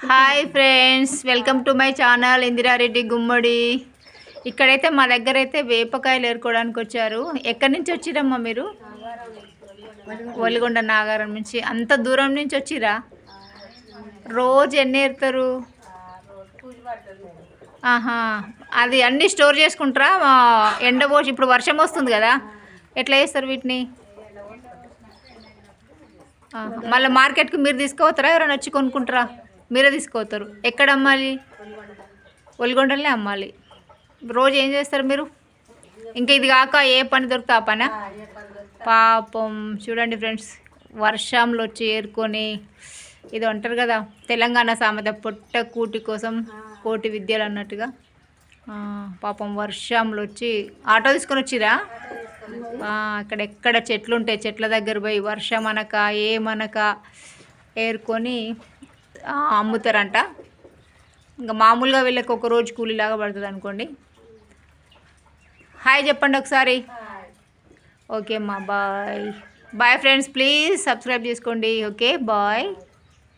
Hi friends, welcome to my channel Indira Reddy Gummadi. ఇక్కడైతే మా దగ్గర అయితే వేపకాయలు ఏరుకోవడానికి వచ్చారు. ఎక్కడి నుంచి వచ్చిరమ్మా మీరు? ఒలిగొండ నాగారం నుంచి. అంత దూరం నుంచి వచ్చిరా? రోజు ఎన్ని ఏరుతారు? ఆహా, అది అన్నీ స్టోర్ చేసుకుంటారా? ఎండబోసి ఇప్పుడు వర్షం వస్తుంది కదా, ఎట్లా చేస్తారు వీటిని? మళ్ళీ మార్కెట్కి మీరు తీసుకుపోతారా, ఎవరైనా వచ్చి కొనుక్కుంటారా? మీరే తీసుకుపోతారు. ఎక్కడ అమ్మాలి? ఒలిగొండలనే అమ్మాలి. రోజు ఏం చేస్తారు మీరు? ఇంకా ఇది కాక ఏ పని దొరుకుతా ఆ పనా? పాపం చూడండి ఫ్రెండ్స్, వర్షంలో వచ్చి ఏరుకొని, ఇది అంటారు కదా తెలంగాణ సామెత, పొట్ట కూటి కోసం కోటి విద్యలు అన్నట్టుగా. పాపం వర్షంలో వచ్చి ఆటో తీసుకొని వచ్చిరా? అక్కడెక్కడ చెట్లు ఉంటాయి, చెట్ల దగ్గర పోయి వర్షం అనక ఏమనక ఏరుకొని అమ్ముతారంట. ఇంకా మామూలుగా వీళ్ళకి ఒక రోజు కూలీలాగా పడుతుంది అనుకోండి. హాయ్ చెప్పండి ఒకసారి. ఓకే అమ్మా, bye bye friends, please subscribe చేసుకోండి. Okay bye.